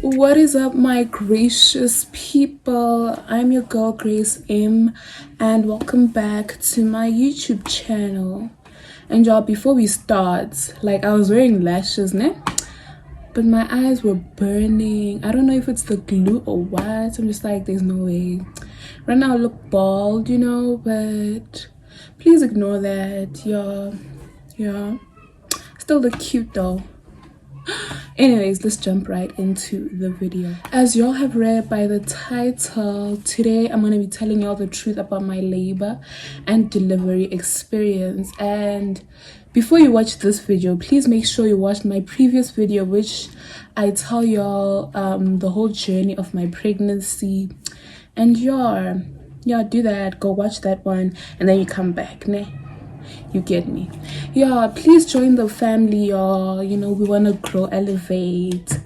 What is up, my gracious people? I'm your girl Grace M, and welcome back to my YouTube channel. And y'all, before we start, like I was wearing lashes, ne? But my eyes were burning. I don't know if it's the glue or what. I'm just like, there's no way. Right now I look bald, but please ignore that. Yeah. Still look cute though. Anyways, let's jump right into the video. As y'all have read by the title, today I'm going to be telling y'all the truth about my labor and delivery experience. And before you watch this video, please make sure you watch my previous video, which I tell y'all the whole journey of my pregnancy. And yeah, do that. Go watch that one and then you come back, ne? You get me? Yeah, please join the family, y'all. We want to grow, elevate,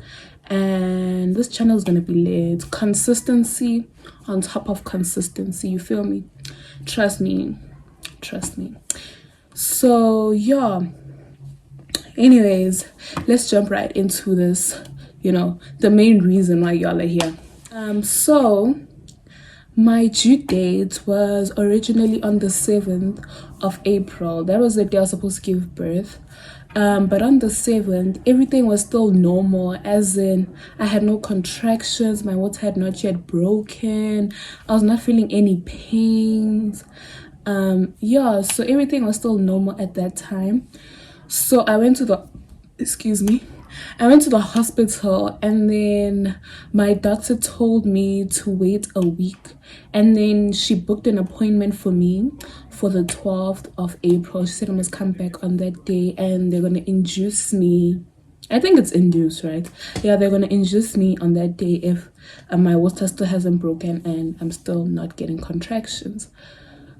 and this channel is going to be lit. Consistency on top of consistency, you feel me? Trust me. So yeah, anyways, let's jump right into this, the main reason why y'all are here. So my due date was originally on the 7th of April. That was the day I was supposed to give birth. But on the 7th, everything was still normal, as in I had no contractions, my water had not yet broken, I was not feeling any pains. So everything was still normal at that time. So I went to the hospital, and then my doctor told me to wait a week, and then she booked an appointment for me for the 12th of April. She said I must come back on that day and they're going to induce me. I think it's induced, right? Yeah, they're going to induce me on that day if my water still hasn't broken and I'm still not getting contractions.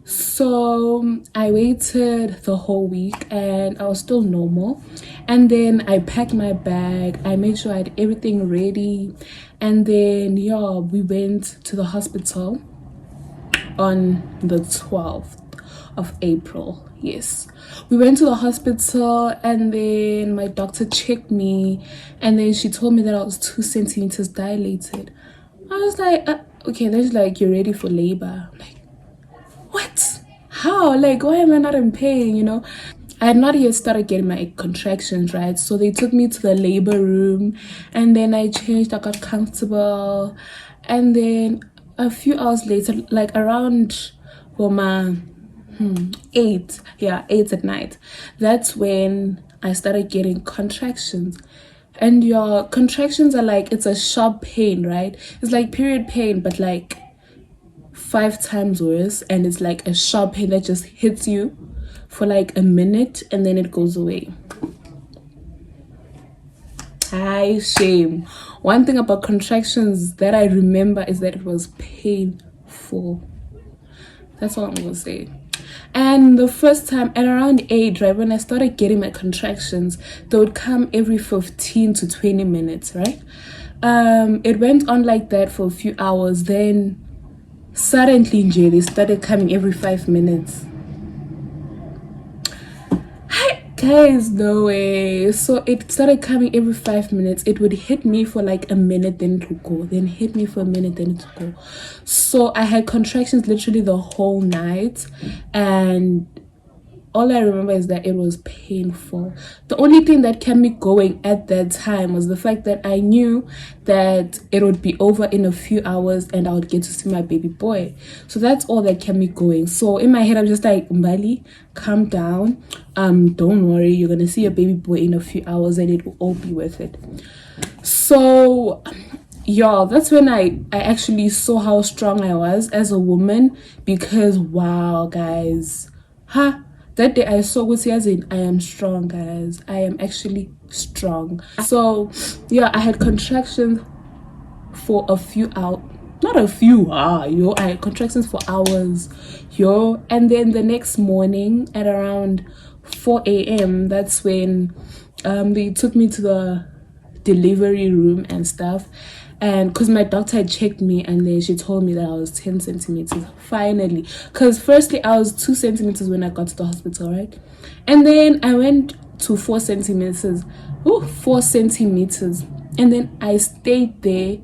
So I waited the whole week and I was still normal, and then I packed my bag, I made sure I had everything ready, and then we went to the hospital on the 12th of April. Yes, we went to the hospital, and then my doctor checked me, and then she told me that I was 2 centimeters dilated. I was like, okay. There's like, you're ready for labor. I'm like, what? How? Like, why am I not in pain? I had not yet started getting my contractions, right? So they took me to the labor room, and then I changed, I got comfortable, and then a few hours later, like around 8 at night, that's when I started getting contractions. And your contractions are like, it's a sharp pain, right? It's like period pain, but like 5 times worse, and it's like a sharp pain that just hits you for like a minute and then it goes away. Shame. One thing about contractions that I remember is that it was painful. That's all I'm gonna say. And the first time at around 8, right, when I started getting my contractions, they would come every 15 to 20 minutes, right? It went on like that for a few hours. Then suddenly, they started coming every 5 minutes. Hi guys, no way. So it started coming every 5 minutes. It would hit me for like a minute, then it would go, then hit me for a minute, then it would go. So I had contractions literally the whole night, and all I remember is that it was painful. The only thing that kept me going at that time was the fact that I knew that it would be over in a few hours and I would get to see my baby boy. So that's all that kept me going. So in my head, I'm just like, Mbali, calm down. Don't worry, you're gonna see your baby boy in a few hours and it will all be worth it. So y'all, that's when I actually saw how strong I was as a woman, because wow, guys, that day I saw what as in I am strong, guys. I am actually strong. So yeah, I had contractions for a few hours. Not a few, I had contractions for hours, and then the next morning at around 4 a.m, that's when they took me to the delivery room and stuff, and because my doctor had checked me, and then she told me that I was 10 centimeters finally, because firstly I was 2 centimeters when I got to the hospital, right? And then I went to 4 centimeters. And then I stayed there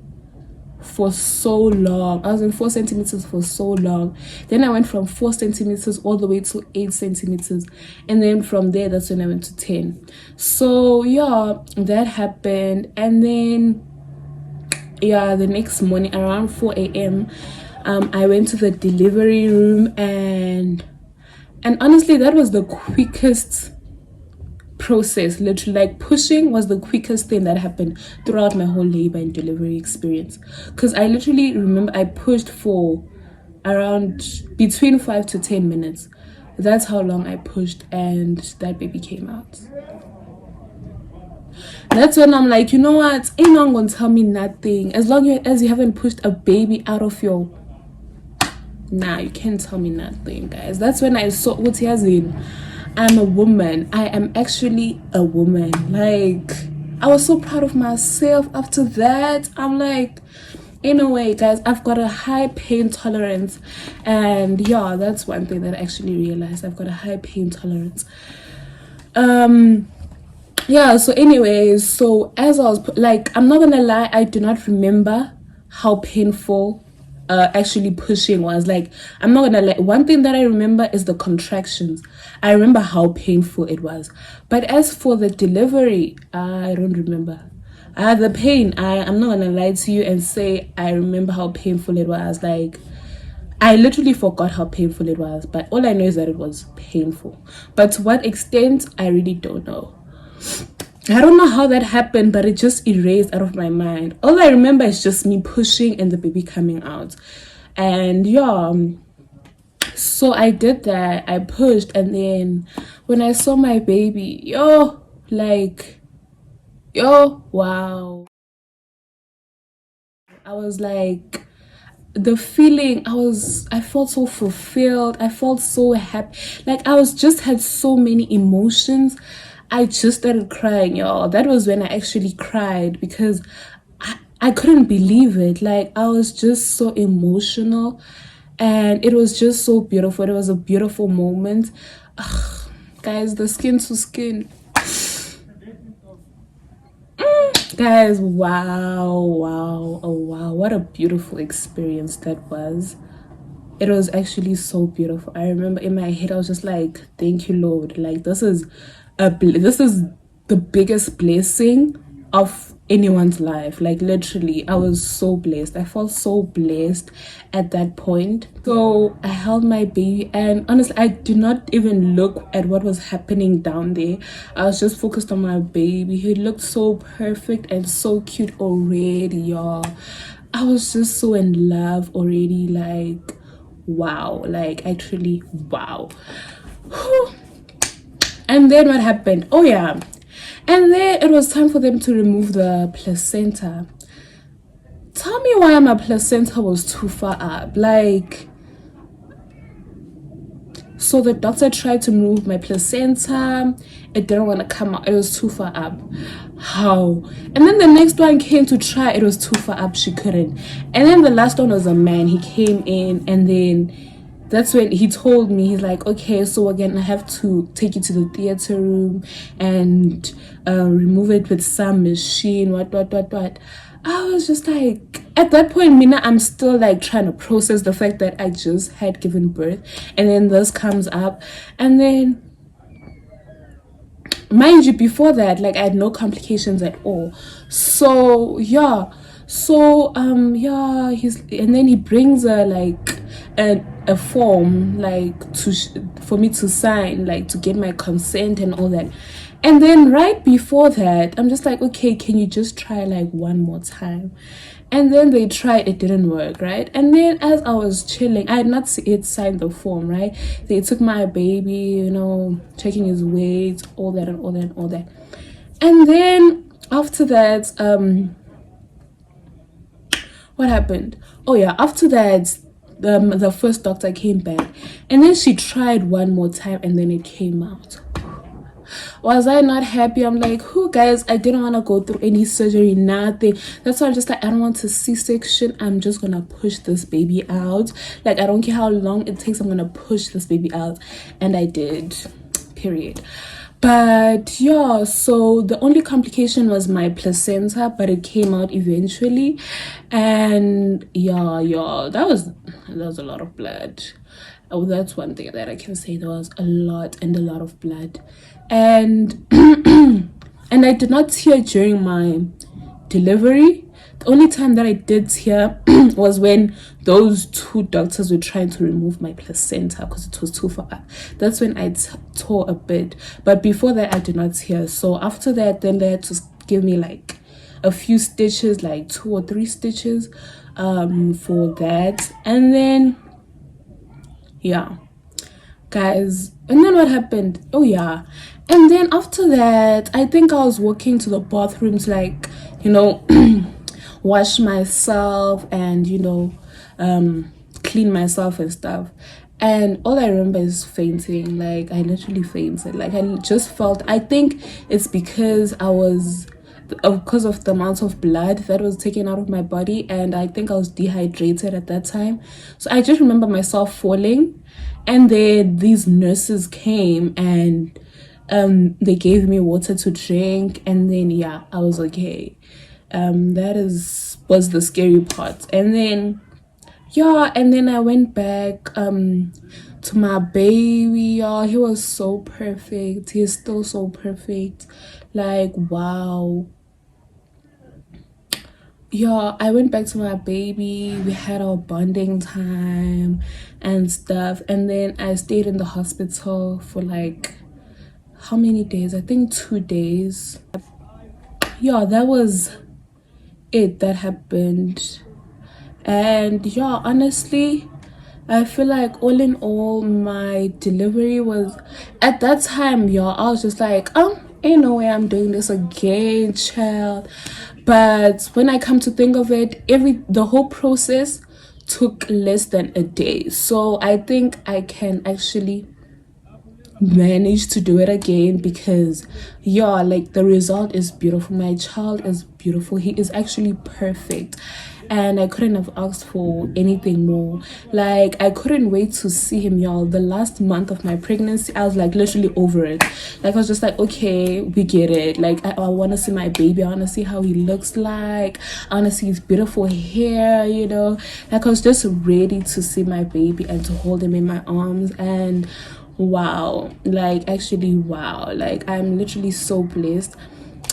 for so long. I was in 4 centimeters for so long. Then I went from 4 centimeters all the way to 8 centimeters, and then from there, that's when I went to 10. So yeah, that happened. And then yeah, the next morning around 4 a.m. I went to the delivery room, and honestly, that was the quickest process. Literally, like, pushing was the quickest thing that happened throughout my whole labor and delivery experience, because I literally remember I pushed for around between 5 to 10 minutes. That's how long I pushed, and that baby came out. That's when I'm like, you know what, ain't no one gonna tell me nothing as long as you haven't pushed a baby out of your... Nah, you can't tell me nothing, guys. That's when I saw what he has in. I'm a woman. I am actually a woman. Like, I was so proud of myself after that. I'm like, in a way, guys, I've got a high pain tolerance. And yeah, that's one thing that I actually realized. I've got a high pain tolerance. Yeah, so anyways, so as I was like, I'm not gonna lie, I do not remember how painful actually pushing was. Like, I'm not gonna lie, one thing that I remember is the contractions. I remember how painful it was, but as for the delivery, I don't remember. The pain, I'm not gonna lie to you and say I remember how painful it was. Like, I literally forgot how painful it was, but all I know is that it was painful. But to what extent, I really don't know. I don't know how that happened, but it just erased out of my mind. All I remember is just me pushing and the baby coming out. And yeah, so I did that. I pushed, and then when I saw my baby, wow. I was like, the feeling, I felt so fulfilled. I felt so happy. Like, I was just had so many emotions. I just started crying, y'all. That was when I actually cried, because I couldn't believe it. Like, I was just so emotional, and it was just so beautiful. It was a beautiful moment. Ugh, guys, the skin to skin. Guys, wow, oh wow, what a beautiful experience that was. It was actually so beautiful. I remember in my head I was just like, thank you, Lord. Like, this is the biggest blessing of anyone's life. Like, literally, I was so blessed. I felt so blessed at that point. So I held my baby, and honestly, I did not even look at what was happening down there. I was just focused on my baby. He looked so perfect and so cute already, y'all. I was just so in love already. Like, wow. Like, actually, wow. And then what happened? Oh yeah, and then it was time for them to remove the placenta. Tell me why my placenta was too far up. Like, so the doctor tried to remove my placenta. It didn't want to come out. It was too far up. How? And then the next one came to try. It was too far up. She couldn't. And then the last one was a man. He came in, and then that's when he told me, he's like, okay, so again, I have to take you to the theater room and remove it with some machine, what. I was just like, at that point, Mina, I'm still like trying to process the fact that I just had given birth, and then this comes up. And then, mind you, before that, like, I had no complications at all. So yeah, and then he brings a form, like, for me to sign, like, to get my consent and all that. And then right before that, I'm just like, okay, can you just try like one more time? And then they tried, it didn't work, right? And then as I was chilling, I had not yet signed the form, right? They took my baby, checking his weight, all that. And then after that, what happened? Oh yeah, after that, the first doctor came back, and then she tried one more time, and then it came out. Was I not happy? I'm like, guys, I didn't want to go through any surgery, nothing. That's why I'm just like, I don't want a C-section. I'm just gonna push this baby out. Like, I don't care how long it takes, I'm gonna push this baby out. And I did, period. But yeah, so the only complication was my placenta, but it came out eventually. And yeah, that was a lot of blood. Oh, that's one thing that I can say. There was a lot of blood. And and I did not tear during my delivery. The only time that I did tear was when those two doctors were trying to remove my placenta because it was too far up. That's when I tore a bit. But before that, I did not tear. So after that, then they had to give me like a few stitches, like 2 or 3 stitches for that. And then, yeah, guys. And then what happened? Oh, yeah. And then after that, I think I was walking to the bathroom to, like, wash myself and clean myself and stuff. And all I remember is fainting. Like, I literally fainted. Like, I just felt, I think it's because because of the amount of blood that was taken out of my body, and I think I was dehydrated at that time. So I just remember myself falling, and then these nurses came and they gave me water to drink, and then yeah, I was okay. Was the scary part. And then yeah, and then I went back to my baby. Y'all, he was so perfect. He's still so perfect. Like, wow. Yeah, I went back to my baby. We had our bonding time and stuff. And then I stayed in the hospital for like how many days? I think 2 days. Yeah, that was it that happened. And yeah, honestly, I feel like all in all, my delivery was, at that time, y'all, I was just like, ain't no way I'm doing this again, child. But when I come to think of it, the whole process took less than a day. So I think I can actually manage to do it again because yeah, like the result is beautiful. My child is beautiful. He is actually perfect, and I couldn't have asked for anything more. Like, I couldn't wait to see him, y'all. The last month of my pregnancy, I was like literally over it. Like, I was just like, okay, we get it. Like, I want to see my baby. I want to see how he looks like. I want to see his beautiful hair, like I was just ready to see my baby and to hold him in my arms. And wow, like actually wow, like I'm literally so blessed.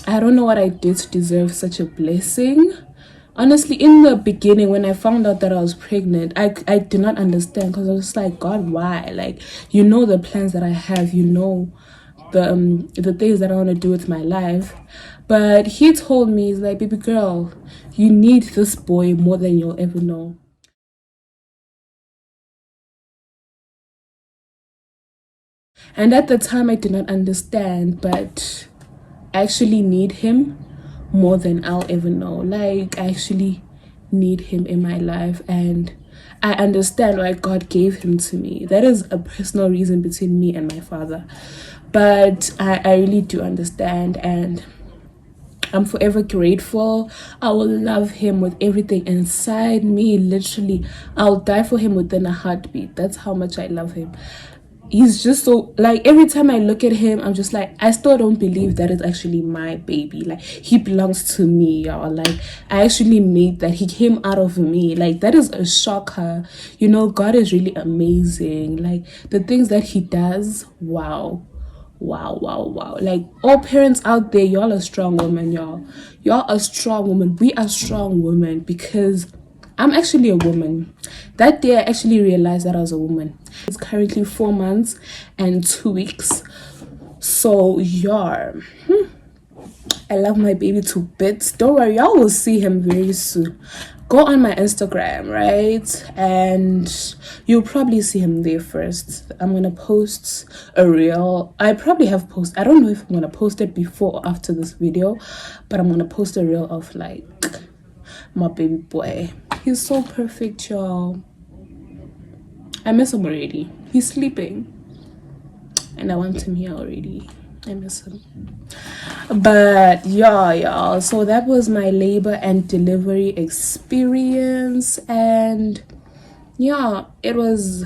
I don't know what I did to deserve such a blessing. Honestly, in the beginning when I found out that I was pregnant, I did not understand because I was like, God, why? Like, the plans that I have, the things that I want to do with my life. But he told me, he's like, baby girl, you need this boy more than you'll ever know. And at the time, I did not understand, but I actually need him more than I'll ever know. Like, I actually need him in my life, and I understand why God gave him to me. That is a personal reason between me and my father. But I really do understand, and I'm forever grateful. I will love him with everything inside me. Literally, I'll die for him within a heartbeat. That's how much I love him. He's just so, like, every time I look at him, I'm just like, I still don't believe that is actually my baby. Like, he belongs to me, y'all. Like, I actually made that. He came out of me. Like, that is a shocker. God is really amazing. Like, the things that he does, wow. Wow. Like, all parents out there, y'all are strong women, y'all. Y'all are strong women. We are strong women because I'm actually a woman. That day I actually realized that I was a woman. It's currently 4 months and 2 weeks. So yeah, I love my baby to bits. Don't worry, y'all will see him very soon. Go on my Instagram, right? And you'll probably see him there first. I'm gonna post a reel. I probably have I don't know if I'm gonna post it before or after this video, but I'm gonna post a reel of like my baby boy. He's so perfect, y'all. I miss him already. He's sleeping and I want him here already. I miss him. But yeah, y'all, so that was my labor and delivery experience, and yeah, it was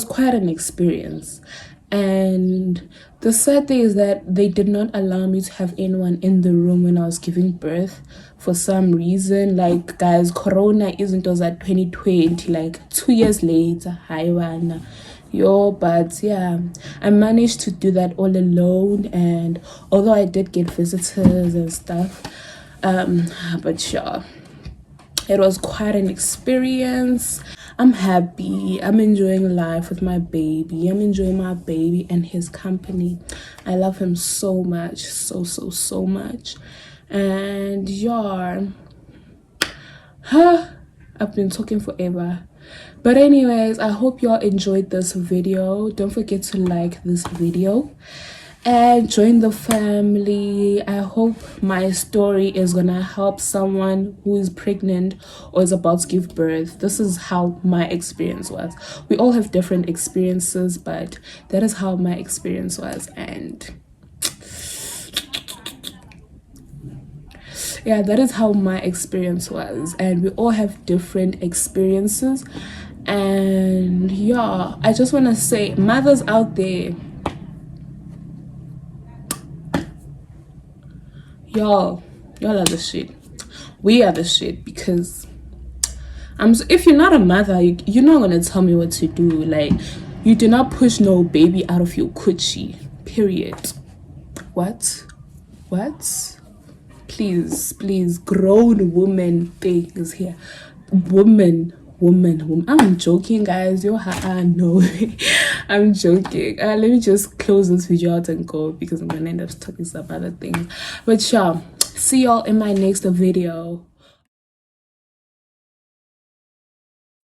quite an experience. And The sad thing is that they did not allow me to have anyone in the room when I was giving birth for some reason. Like, guys, Corona isn't was at 2020, like 2 years later. Hi, Wana. Yo, but yeah, I managed to do that all alone. And although I did get visitors and stuff, but sure, it was quite an experience. I'm happy. I'm enjoying life with my baby. I'm enjoying my baby and his company. I love him so much. So much. And yeah, I've been talking forever. But anyways, I hope y'all enjoyed this video. Don't forget to like this video and join the family. I hope my story is gonna help someone who is pregnant or is about to give birth. This is how my experience was. We all have different experiences, but that is how my experience was. And yeah, that is how my experience was. And we all have different experiences. And yeah, I just want to say, mothers out there, y'all are the shit. We are the shit, because if you're not a mother, you're not gonna tell me what to do. Like, you do not push no baby out of your coochie, period. What please, grown woman things here. Woman, I'm joking, guys. No. I'm joking. Let me just close this video out and go, because I'm gonna end up talking some other things. But yeah, see y'all in my next video.